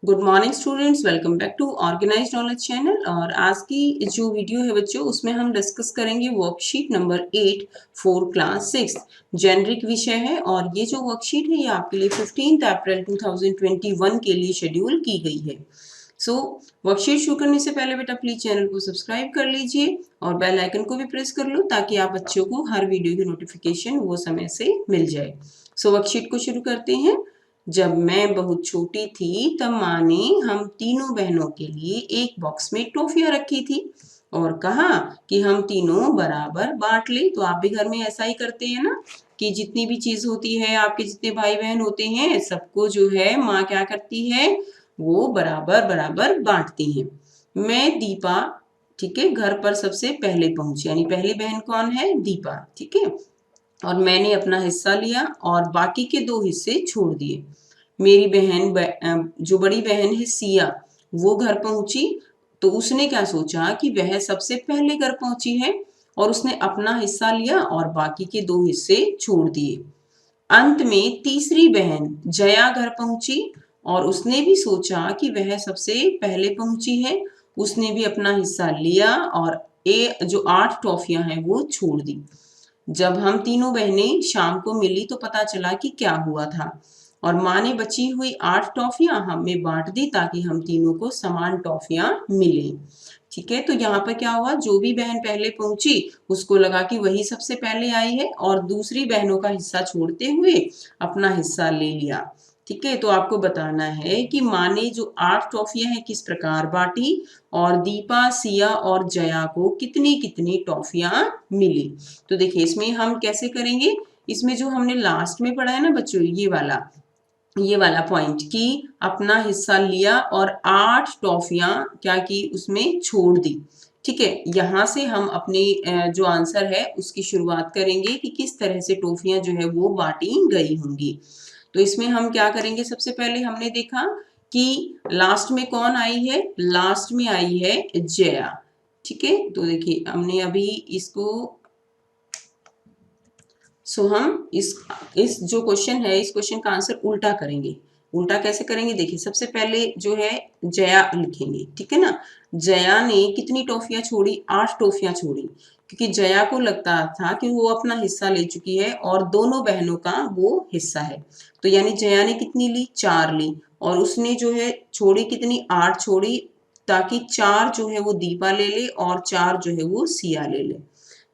Good morning students, welcome back to organised knowledge channel. और आज की जो वीडियो है बच्चों, उसमें हम डिस्कस करेंगे worksheet number 8 for class 6। Generic विषय है और ये जो वर्कशीट है ये आपके लिए 15 अप्रैल 2021 के लिए शेड्यूल की गई है। वर्कशीट शुरू करने से पहले बेटा प्लीज चैनल को सब्सक्राइब कर लीजिए और बेल आइकन को भी प्रेस कर लो ताकि आप बच्चों को हर वीडियो की नोटिफिकेशन वो समय से मिल जाए। वर्कशीट को शुरू करते हैं। जब मैं बहुत छोटी थी तब माँ ने हम तीनों बहनों के लिए एक बॉक्स में टॉफियां रखी थी और कहा कि हम तीनों बराबर बांट ले। तो आप भी घर में ऐसा ही करते हैं ना कि जितनी भी चीज होती है, आपके जितने भाई बहन होते हैं सबको जो है माँ क्या करती है, वो बराबर बराबर बांटती हैं। मैं दीपा, ठीक है, घर पर सबसे पहले पहुंची, यानी पहली बहन कौन है, दीपा, ठीक है। और मैंने अपना हिस्सा लिया और बाकी के 2 हिस्से छोड़ दिए। मेरी बहन जो बड़ी बहन है सिया, वो घर पहुंची तो उसने क्या सोचा कि वह सबसे पहले घर पहुंची है और उसने अपना हिस्सा लिया और बाकी के 2 हिस्से छोड़ दिए। अंत में तीसरी बहन जया घर पहुंची और उसने भी सोचा कि वह सबसे पहले पहुंची है। उसने भी अपना हिस्सा लिया और जो 8 टॉफियां हैं वो छोड़ दी। जब हम तीनों बहनें शाम को मिली तो पता चला कि क्या हुआ था और माँ ने बची हुई 8 टॉफियां हमें बांट दी ताकि हम तीनों को समान टॉफियां मिले। ठीक है, तो यहाँ पर क्या हुआ, जो भी बहन पहले पहुंची उसको लगा कि वही सबसे पहले आई है और दूसरी बहनों का हिस्सा छोड़ते हुए अपना हिस्सा ले लिया। ठीक है, तो आपको बताना है कि माँ ने जो 8 टॉफियां हैं किस प्रकार बांटी और दीपा, सिया और जया को कितनी कितनी टॉफियां मिली। तो देखिए इसमें हम कैसे करेंगे, इसमें जो हमने लास्ट में पढ़ा है ना बच्चों, ये वाला पॉइंट कि अपना हिस्सा लिया और 8 टॉफियां क्या की, उसमें छोड़ दी। ठीक है, यहां से हम अपने जो आंसर है उसकी शुरुआत करेंगे कि किस तरह से टॉफियां जो है वो बांटी गई होंगी। तो इसमें हम क्या करेंगे, सबसे पहले हमने देखा कि लास्ट में कौन आई है, लास्ट में आई है जया। ठीक है, तो देखिए हमने अभी इसको हम इस जो क्वेश्चन है, इस क्वेश्चन का आंसर उल्टा करेंगे। उल्टा कैसे करेंगे, देखिए सबसे पहले जो है जया लिखेंगे। ठीक है ना, जया ने कितनी टॉफियां छोड़ी, 8 टॉफियां छोड़ी, क्योंकि जया को लगता था कि वो अपना हिस्सा ले चुकी है और दोनों बहनों का वो हिस्सा है। तो यानी जया ने कितनी ली, 4 ली और उसने जो है छोड़ी कितनी, 8 छोड़ी, ताकि 4 जो है वो दीपा ले ले और 4 जो है वो सिया ले ले।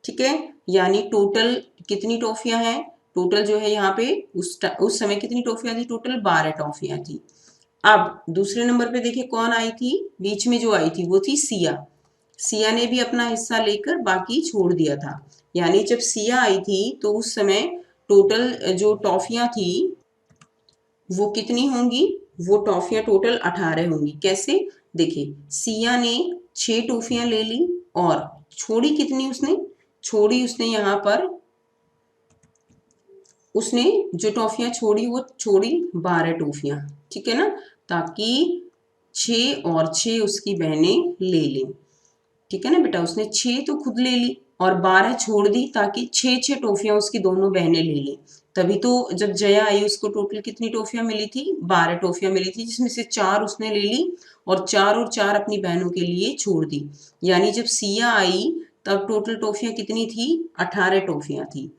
ठीक है, यानी टोटल कितनी टॉफियां हैं, टोटल जो है यहाँ पे उस समय कितनी टॉफियां थी, टोटल 12 टॉफियां थी। अब दूसरे नंबर पे देखिए कौन आई थी, बीच में जो आई थी वो थी सिया। सिया ने भी अपना हिस्सा लेकर बाकी छोड़ दिया था। यानी जब सिया आई थी तो उस समय टोटल जो टॉफियां थी वो कितनी होंगी, वो टॉफियां टोटल 18 होंगी। कैसे, देखिए सिया ने 6 टॉफियां ले ली और छोड़ी कितनी, उसने छोड़ी, उसने यहाँ पर उसने जो टॉफियां छोड़ी वो छोड़ी 12 टॉफियां। ठीक है ना, ताकि 6 और 6 उसकी बहनें ले लें। ठीक है ना बेटा, उसने 6 तो खुद ले ली और 12 छोड़ दी ताकि 6 टॉफियां उसकी दोनों बहनें ले लें। तभी तो जब जया आई उसको टोटल कितनी टॉफियां मिली थी, 12 टॉफियां मिली थी, जिसमें से 4 उसने ले ली और 4 अपनी बहनों के लिए छोड़ दी। यानी जब सिया आई तब टोटल टॉफियां कितनी थी, 18 टॉफियां थी।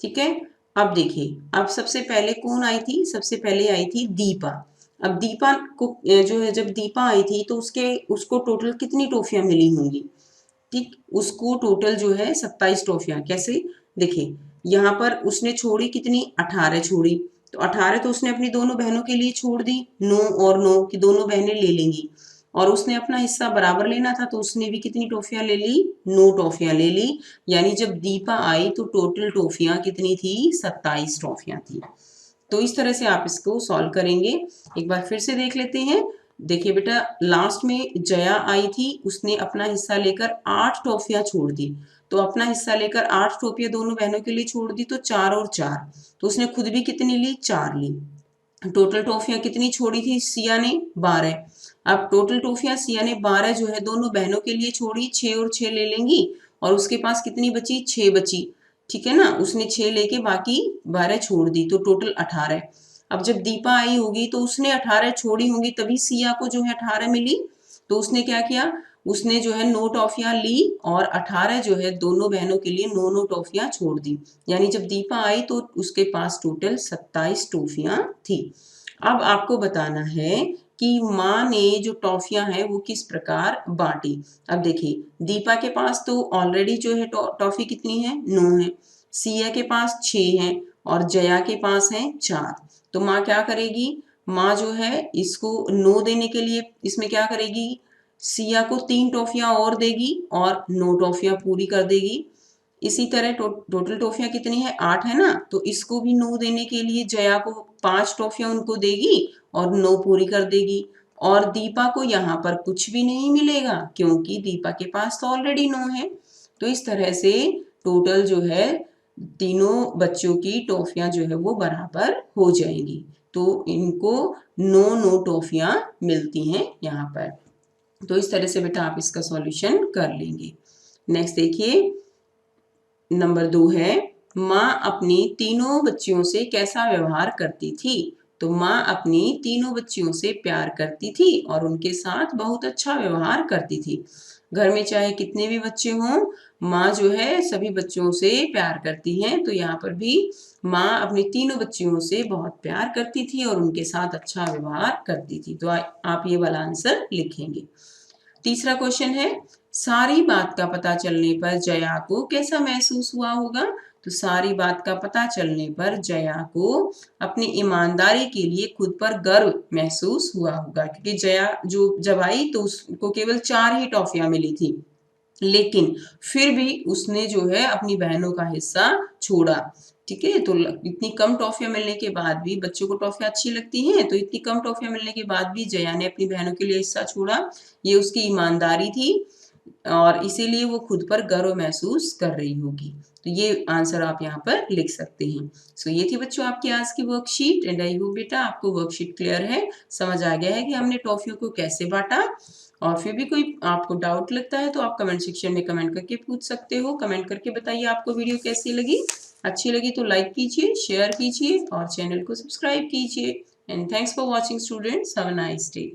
ठीक है, अब देखिए, अब सबसे पहले कौन आई थी, सबसे पहले आई थी दीपा। अब दीपा को जो है, जब दीपा आई थी तो उसको टोटल कितनी टॉफियां मिली होंगी, ठीक, उसको टोटल जो है 27 ट्रॉफियां। कैसे, देखिए यहाँ पर उसने छोड़ी कितनी, 18 छोड़ी, तो 18 तो उसने अपनी दोनों बहनों के लिए छोड़ दी, 9 और 9 की दोनों बहनें ले लेंगी और उसने अपना हिस्सा बराबर लेना था तो उसने भी कितनी टॉफियां ले ली, 9 टॉफियां ले ली। यानी जब दीपा आई तो टोटल टॉफियां कितनी थी, 27 टॉफियां थी। तो इस तरह से आप इसको सॉल्व करेंगे। एक बार फिर से देख लेते हैं। देखिए बेटा, लास्ट में जया आई थी, उसने अपना हिस्सा लेकर 8 टॉफियां छोड़ दी। तो अपना हिस्सा लेकर 8 टॉफियां दोनों बहनों के लिए छोड़ दी, तो 4 और 4, तो उसने खुद भी कितनी ली, 4 ली। टोटल टॉफियां कितनी छोड़ी थी सिया ने, 12। अब टोटल टॉफियां सिया ने 12 जो है दोनों बहनों के लिए छोड़ी, 6 और 6 ले लेंगी और उसके पास कितनी बची, 6 बची। ठीक है ना, उसने 6 लेके बाकी 12 छोड़ दी, तो टोटल 18। अब जब दीपा आई होगी तो उसने 18 छोड़ी होंगी, तभी सिया को जो है 18 मिली। तो उसने क्या किया, उसने जो है 9 टॉफियां ली और 18 जो है दोनों बहनों के लिए 9 टॉफियां छोड़ दी। यानी जब दीपा आई तो उसके पास टोटल 27 टॉफियां थी। अब आपको बताना है कि माँ ने जो टॉफियां हैं वो किस प्रकार बांटी। अब देखिए, दीपा के पास तो ऑलरेडी जो है टॉफी कितनी है, 9 है। सिया के पास 6 है और जया के पास है 4। तो माँ क्या करेगी, माँ जो है इसको 9 देने के लिए इसमें क्या करेगी, सिया को 3 टॉफियां और देगी और 9 टॉफियां पूरी कर देगी। इसी तरह टोटल टॉफियां कितनी है, 8 है ना, तो इसको भी 9 देने के लिए जया को 5 टॉफियां उनको देगी और 9 पूरी कर देगी। और दीपा को यहाँ पर कुछ भी नहीं मिलेगा क्योंकि दीपा के पास तो ऑलरेडी 9 है। तो इस तरह से टोटल जो है तीनों बच्चों की टॉफियां जो है वो बराबर हो जाएंगी। तो इनको 9 टॉफियां मिलती हैं यहाँ पर। तो इस तरह से बेटा आप इसका सॉल्यूशन कर लेंगे। नेक्स्ट देखिए, नंबर 2 है, माँ अपनी तीनों बच्चियों से कैसा व्यवहार करती थी। तो माँ अपनी तीनों बच्चियों से प्यार करती थी और उनके साथ बहुत अच्छा व्यवहार करती थी। घर में चाहे कितने भी बच्चे हों, माँ जो है सभी बच्चों से प्यार करती हैं। तो यहाँ पर भी माँ अपनी तीनों बच्चियों से बहुत प्यार करती थी और उनके साथ अच्छा व्यवहार करती थी। तो आप ये वाला आंसर लिखेंगे। तीसरा क्वेश्चन है, सारी बात का पता चलने पर जया को कैसा महसूस हुआ होगा। तो सारी बात का पता चलने पर जया को अपनी ईमानदारी के लिए खुद पर गर्व महसूस हुआ होगा, क्योंकि जया जो जब आई तो उसको केवल 4 ही टॉफियां मिली थी, लेकिन फिर भी उसने जो है अपनी बहनों का हिस्सा छोड़ा। ठीक है, तो इतनी कम टॉफियां मिलने के बाद भी, बच्चों को टॉफियां अच्छी लगती हैं, तो इतनी कम टॉफियां मिलने के बाद भी जया ने अपनी बहनों के लिए हिस्सा छोड़ा। ये उसकी ईमानदारी थी और इसीलिए वो खुद पर गर्व महसूस कर रही होगी। तो ये आंसर आप यहाँ पर लिख सकते हैं। सो ये थी बच्चों आपकी आज की वर्कशीट एंड आई होप बेटा आपको वर्कशीट क्लियर है, समझ आ गया है कि हमने टॉफियों को कैसे बांटा। और फिर भी कोई आपको डाउट लगता है तो आप कमेंट सेक्शन में कमेंट करके पूछ सकते हो। कमेंट करके बताइए आपको वीडियो कैसी लगी। अच्छी लगी तो लाइक कीजिए, शेयर कीजिए और चैनल को सब्सक्राइब कीजिए। And thanks for watching students, have a nice day.